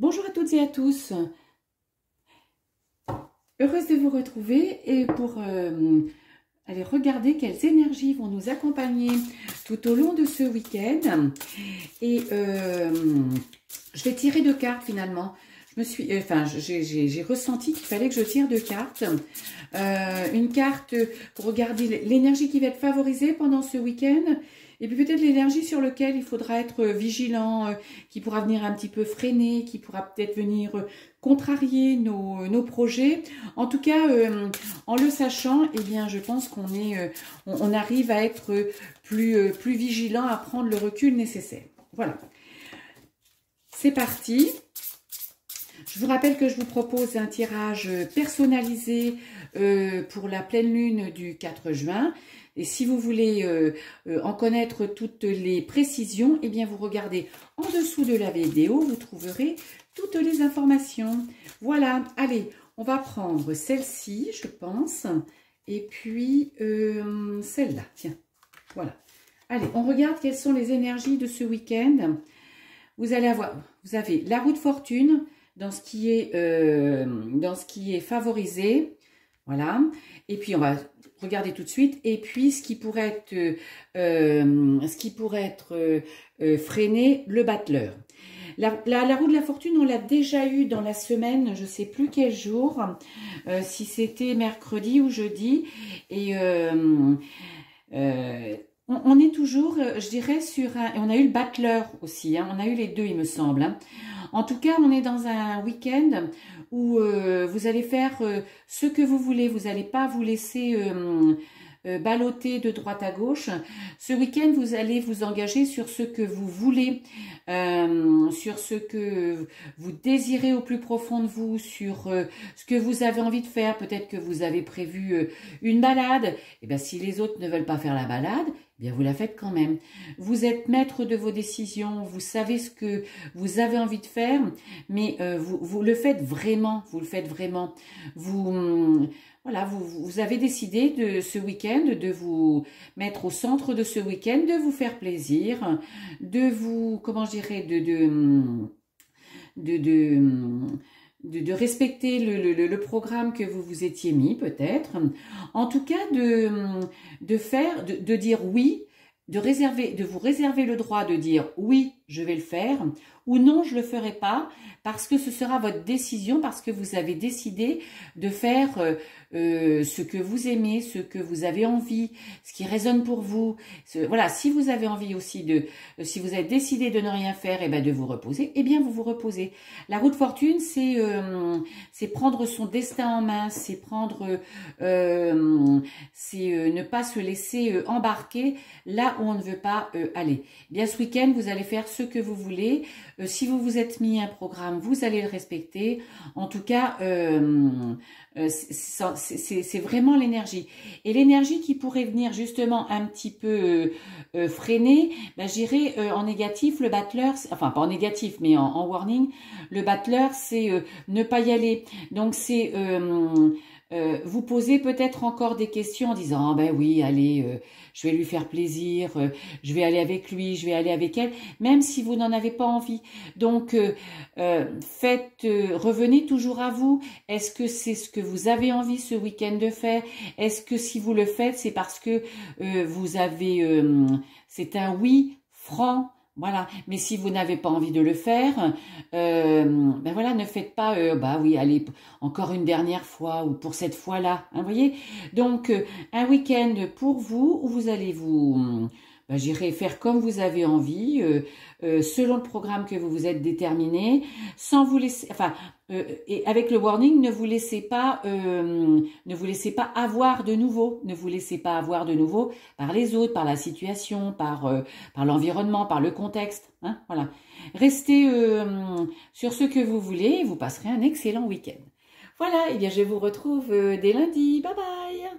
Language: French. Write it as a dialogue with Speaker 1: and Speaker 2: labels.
Speaker 1: Bonjour à toutes et à tous, heureuse de vous retrouver et pour aller regarder quelles énergies vont nous accompagner tout au long de ce week-end. Et je vais tirer deux cartes finalement. J'ai ressenti qu'il fallait que je tire deux cartes. Une carte pour regarder l'énergie qui va être favorisée pendant ce week-end. Et puis peut-être l'énergie sur laquelle il faudra être vigilant, qui pourra venir un petit peu freiner, qui pourra peut-être venir contrarier nos projets. En tout cas, en le sachant, eh bien, je pense on arrive à être plus vigilant, à prendre le recul nécessaire. Voilà. C'est parti. Je vous rappelle que je vous propose un tirage personnalisé pour la pleine lune du 4 juin. Et si vous voulez en connaître toutes les précisions, eh bien vous regardez en dessous de la vidéo, vous trouverez toutes les informations. Voilà, allez, on va prendre celle-ci, je pense, et puis celle-là, tiens, voilà. Allez, on regarde quelles sont les énergies de ce week-end. Vous avez la roue de fortune dans ce qui est favorisé, voilà. Et puis on va regarder tout de suite. Et puis ce qui pourrait être freiné, le battleur. La roue de la fortune, on l'a déjà eu dans la semaine, je ne sais plus quel jour, si c'était mercredi ou jeudi. Et on est toujours, je dirais, sur un... On a eu le battleur aussi, hein, on a eu les deux, il me semble. Hein. En tout cas, on est dans un week-end où vous allez faire ce que vous voulez. Vous n'allez pas vous laisser balloter de droite à gauche. Ce week-end, vous allez vous engager sur ce que vous voulez, sur ce que vous désirez au plus profond de vous, sur ce que vous avez envie de faire. Peut-être que vous avez prévu une balade. Et bien, si les autres ne veulent pas faire la balade, eh bien vous la faites quand même. Vous êtes maître de vos décisions, vous savez ce que vous avez envie de faire, mais vous le faites vraiment, vous le faites vraiment. Voilà, vous avez décidé de ce week-end de vous mettre au centre de ce week-end, de vous faire plaisir, de vous, comment je dirais, de respecter le programme que vous vous étiez mis peut-être. En tout cas, de dire oui, de vous réserver le droit de dire oui, je vais le faire, ou non, je le ferai pas, parce que ce sera votre décision, parce que vous avez décidé de faire ce que vous aimez, ce que vous avez envie, ce qui résonne pour vous. Voilà, si vous avez envie aussi si vous avez décidé de ne rien faire, et ben de vous reposer, eh bien vous vous reposez. La roue de fortune, c'est prendre son destin en main, c'est ne pas se laisser embarquer là où on ne veut pas aller. Eh bien ce week-end, vous allez faire ce que vous voulez. Si vous vous êtes mis un programme, vous allez le respecter. En tout cas, c'est vraiment l'énergie. Et l'énergie qui pourrait venir justement un petit peu freiner, ben, j'irais en négatif, le battleur, enfin pas en négatif, mais en warning, le battleur, c'est ne pas y aller. Donc c'est... vous posez peut-être encore des questions en disant ah ben oui, allez, je vais lui faire plaisir, je vais aller avec lui, je vais aller avec elle, même si vous n'en avez pas envie. Donc, revenez toujours à vous. Est-ce que c'est ce que vous avez envie ce week-end de faire? Est-ce que si vous le faites, c'est parce que c'est un oui franc? Voilà, mais si vous n'avez pas envie de le faire, ben voilà, ne faites pas, bah oui, allez, encore une dernière fois ou pour cette fois-là, hein, voyez. Donc, un week-end pour vous où vous allez ben, j'irai faire comme vous avez envie, selon le programme que vous vous êtes déterminé, sans vous laisser, enfin, et avec le warning, ne vous laissez pas avoir de nouveau, ne vous laissez pas avoir de nouveau par les autres, par la situation, par l'environnement, par le contexte, hein, voilà. Restez sur ce que vous voulez et vous passerez un excellent week-end. Voilà, et bien je vous retrouve dès lundi, bye bye.